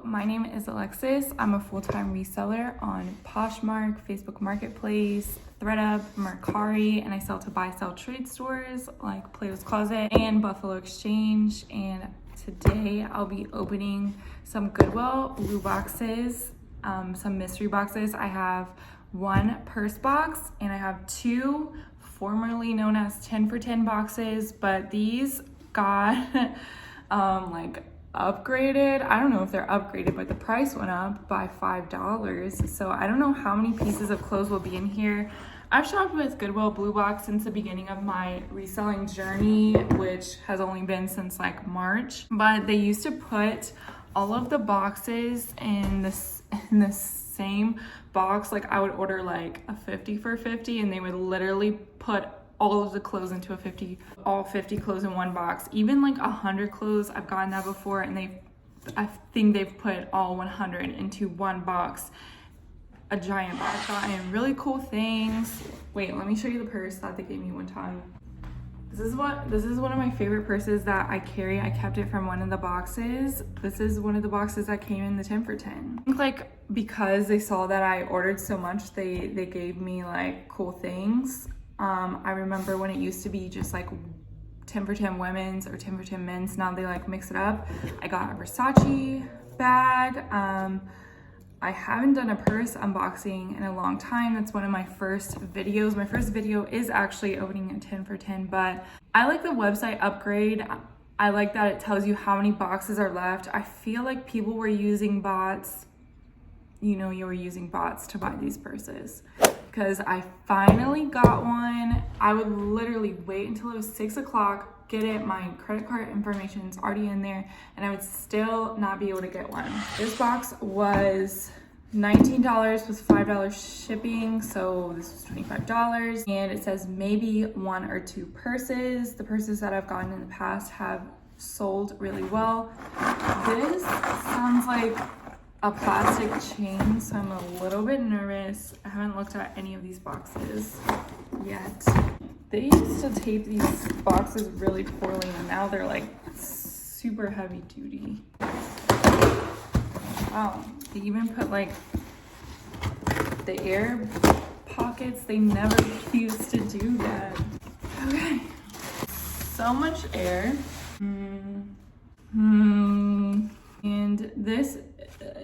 my name is Alexis. I'm a full-time reseller on Poshmark, Facebook Marketplace, thredup, mercari, and I sell to buy-sell trade stores like Plato's Closet and Buffalo Exchange. And today I'll be opening some Goodwill Blueboxes, some mystery boxes. I have one purse box and I have two formerly known as 10 for 10 boxes, but these got like upgraded. I don't know if they're upgraded, but the price went up by $5. So I don't know how many pieces of clothes will be in here. I've shopped with Goodwill Bluebox since the beginning of my reselling journey, which has only been since like March, but they used to put all of the boxes in the same box. Like I would order like a 50 for 50 and they would literally put all of the clothes into all 50 clothes in one box. Even like 100 clothes, I've gotten that before, and I think they've put all 100 into one box, a giant box. I've gotten really cool things. Wait, let me show you the purse that they gave me one time. This is one of my favorite purses that I carry. I kept it from one of the boxes. This is one of the boxes that came in the 10 for 10. I think like because they saw that I ordered so much, they gave me like cool things. I remember when it used to be just like 10 for 10 women's or 10 for 10 men's. Now they like mix it up. I got a Versace bag. I haven't done a purse unboxing in a long time. That's one of my first videos. My first video is actually opening a 10 for 10, but I like the website upgrade. I like that it tells you how many boxes are left. I feel like people were using bots. You know, you were using bots to buy these purses. Because I finally got one. I would literally wait until it was 6 o'clock, get it, my credit card information is already in there, and I would still not be able to get one. This box was $19 plus $5 shipping, so this was $25. And it says maybe one or two purses. The purses that I've gotten in the past have sold really well. This sounds like a plastic chain, so I'm a little bit nervous. I haven't looked at any of these boxes yet. They used to tape these boxes really poorly, and now they're like super heavy duty. Wow, they even put like the air pockets. They never used to do that. Okay, so much air. And this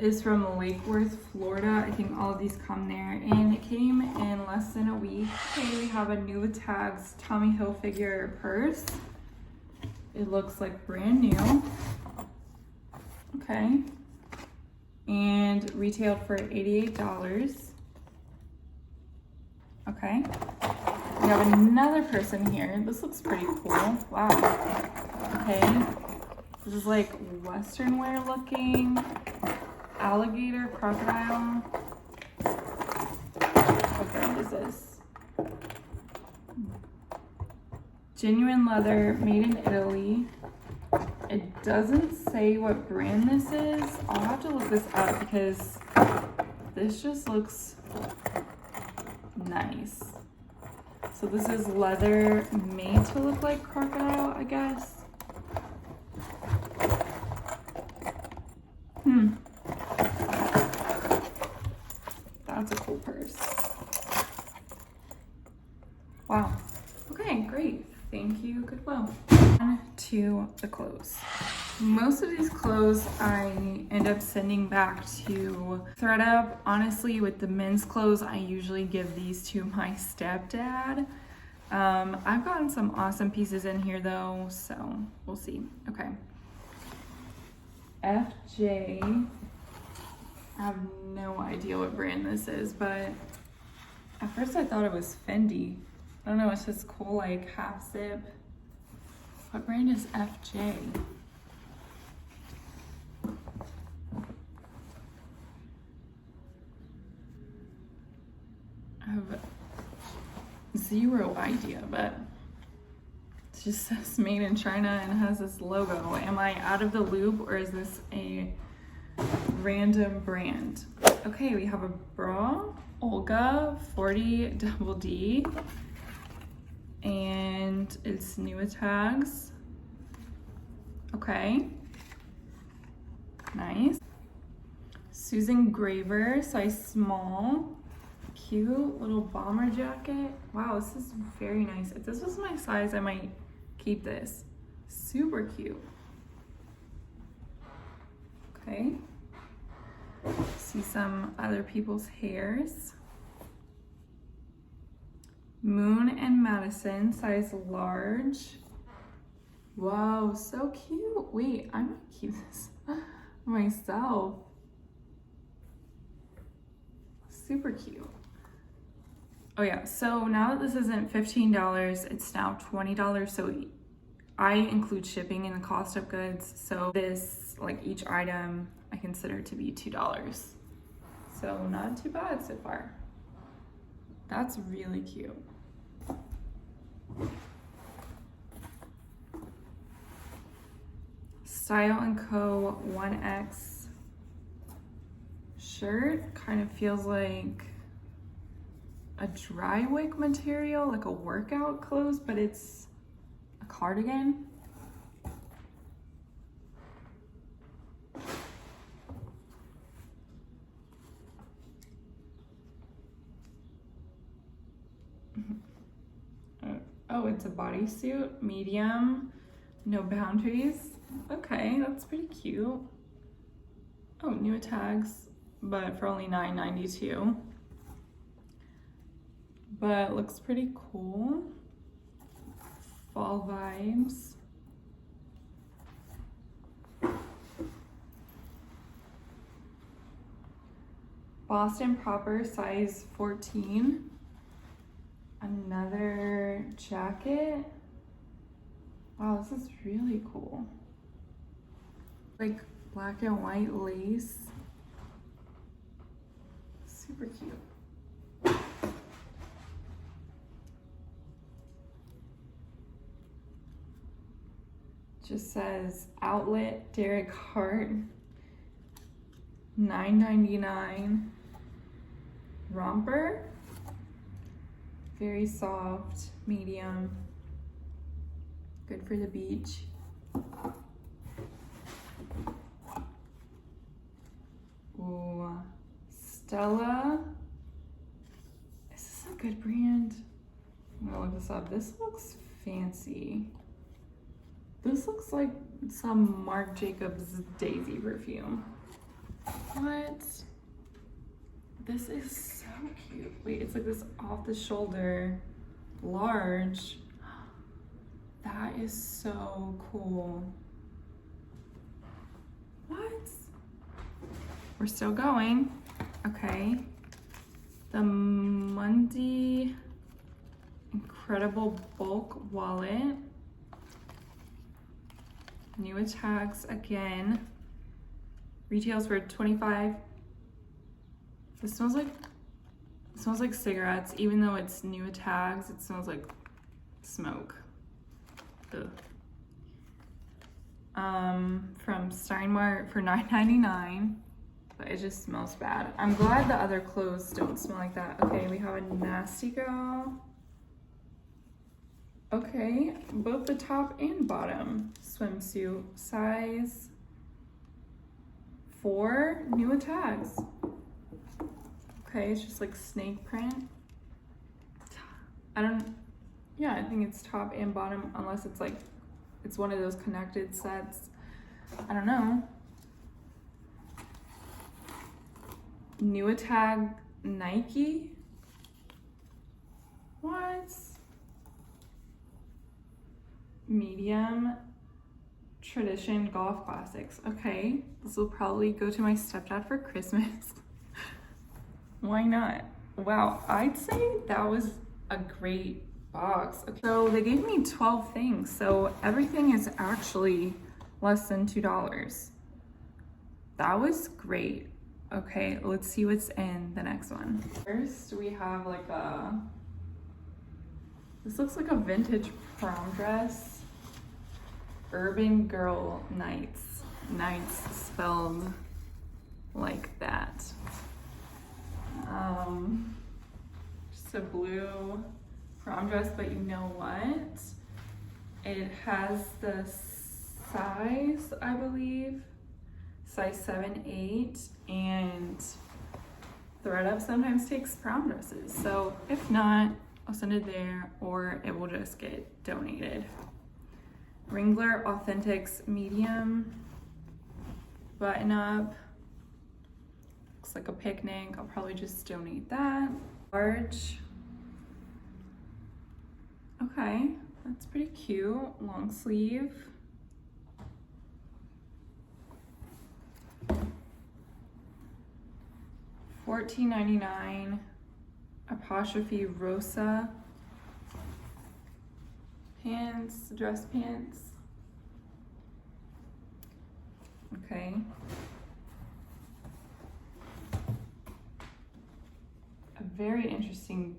is from Lake Worth, Florida. I think all of these come there, and it came in less than a week. Okay, we have a new tags Tommy Hilfiger purse. It looks like brand new. Okay, and retailed for $88. Okay, we have another purse in here. This looks pretty cool. Wow. Okay, this is like Western wear looking. Alligator, crocodile. What brand is this? Genuine leather, made in Italy. It doesn't say what brand this is. I'll have to look this up because this just looks nice. So this is leather made to look like crocodile, I guess. That's a cool purse. Wow. Okay, great. Thank you, Goodwill. On to the clothes. Most of these clothes I end up sending back to thredup. Honestly, with the men's clothes, I usually give these to my stepdad. I've gotten some awesome pieces in here though, so we'll see. Okay. FJ. I have no idea what brand this is, but at first I thought it was Fendi. I don't know, it's just cool, like half zip. What brand is FJ? I have zero idea, but it just says made in China and it has this logo. Am I out of the loop, or is this a random brand? Okay, we have a bra, Olga 40 double D, and it's new tags. Okay, nice. Susan Graver, size small. Cute little bomber jacket. Wow, this is very nice. If this was my size, I might keep this. Super cute. Okay. See some other people's hairs. Moon and Madison, size large. Wow, so cute. Wait, I might keep this myself. Super cute. Oh yeah, so now that this isn't $15, it's now $20. So I include shipping in the cost of goods. So this, like each item, I consider to be $2. So not too bad so far. That's really cute. Style & Co. 1X shirt. Kind of feels like a dry wick material, like a workout clothes, but it's a cardigan. Oh, it's a bodysuit, medium, no boundaries. Okay, that's pretty cute. Oh, new tags, but for only $9.92. But looks pretty cool. Fall vibes. Boston Proper, size 14. Another jacket. Wow, this is really cool. Like black and white lace. Super cute. Just says outlet Derek Hart. $9.99. Romper. Very soft, medium. Good for the beach. Ooh, Stella. Is this a good brand? I'm gonna look this up. This looks fancy. This looks like some Marc Jacobs Daisy perfume. What? This is so cute. Wait, it's like this off the shoulder, large. That is so cool. What? We're still going. Okay. The Mundi Incredible Bulk Wallet. New tags again. Retails for $25. This smells like cigarettes, even though it's new tags. It smells like smoke. Ugh. From Steinmart for $9.99, but it just smells bad. I'm glad the other clothes don't smell like that. Okay, we have a Nasty Girl. Okay, both the top and bottom swimsuit, size 4, new tags. Okay, it's just like snake print. I think it's top and bottom, unless it's like, it's one of those connected sets. I don't know. New tag Nike. What? Medium Tradition Golf Classics. Okay, this will probably go to my stepdad for Christmas. Why not? Wow, I'd say that was a great box. Okay. So they gave me 12 things, so everything is actually less than $2. That was great. Okay, let's see what's in the next one. First, we have like this looks like a vintage prom dress. Urban Girl Nights. Nights spelled like that. Just a blue prom dress, but you know what? It has the size, I believe, size 7, 8, and thredup sometimes takes prom dresses. So if not, I'll send it there or it will just get donated. Wrangler Authentics medium button up. Looks like a picnic. I'll probably just donate that. Large. Okay, that's pretty cute. Long sleeve. $14.99. Apostrophe Rosa pants, dress pants. Okay. A very interesting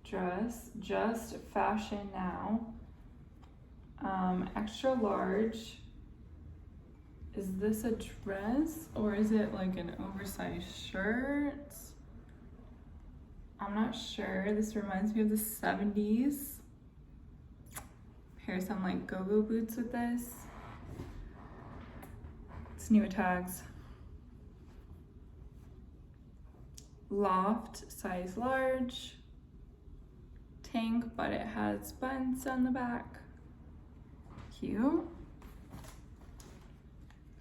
dress, just fashion now. Extra large. Is this a dress or is it like an oversized shirt? I'm not sure. This reminds me of the 70s. Pair some like go-go boots with this. It's new tags. Loft, size large. Tank, but it has buttons on the back. Cute.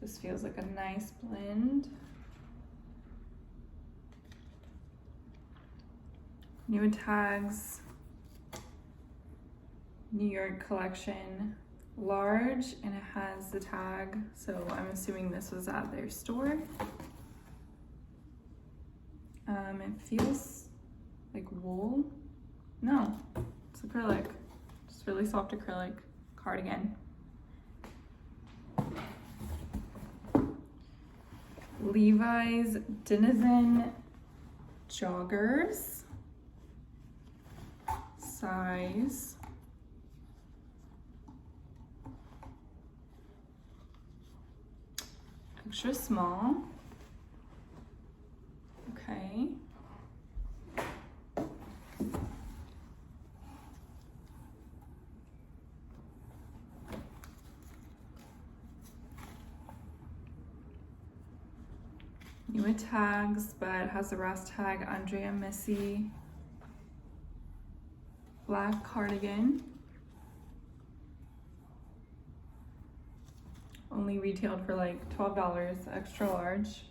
This feels like a nice blend. New tags. New York collection, large, and it has the tag, so I'm assuming this was at their store. It feels like wool. No, it's acrylic. Just really soft acrylic cardigan. Levi's Denizen joggers, size extra small. Okay. Newer tags, but it has the Ross tag, Andrea Missy. Black cardigan. Only retailed for like $12, extra large.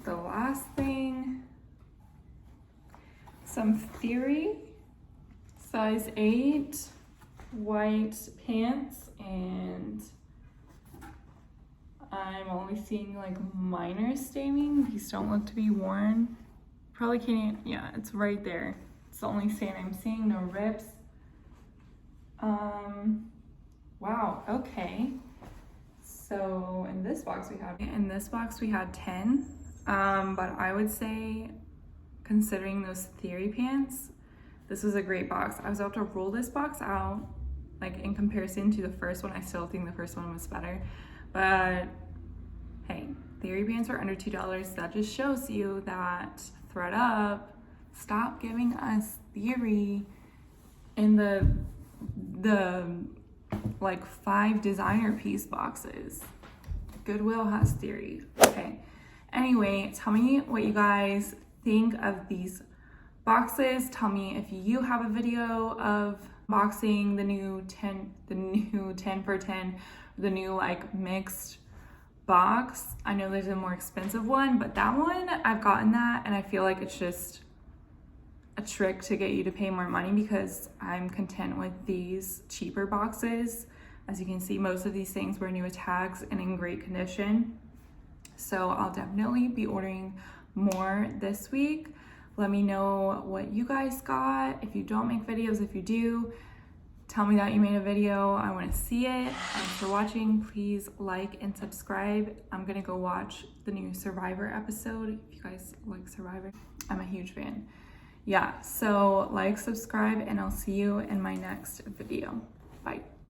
The last thing, some Theory, size 8, white pants, and I'm only seeing like minor staining. These don't look to be worn. Probably can't, yeah, it's right there. It's the only stain I'm seeing, no rips. Wow, okay. So in this box we had 10, but I would say, considering those Theory pants, this was a great box. I was about to roll this box out, like in comparison to the first one. I still think the first one was better, but hey, Theory pants are under $2. That just shows you that thredup, stop giving us Theory in the like 5 designer piece boxes. Goodwill has Theory. Okay, anyway, tell me what you guys think of these boxes. Tell me if you have a video of boxing the new 10 for 10, the new like mixed box. I know there's a more expensive one, but that one, I've gotten that and I feel like it's just a trick to get you to pay more money, because I'm content with these cheaper boxes. As you can see, most of these things were new with tags and in great condition. So I'll definitely be ordering more this week. Let me know what you guys got. If you don't make videos, if you do, tell me that you made a video. I want to see it. Thanks for watching. Please like and subscribe. I'm gonna go watch the new Survivor episode. If you guys like Survivor, I'm a huge fan. Yeah, so like, subscribe, and I'll see you in my next video. Bye.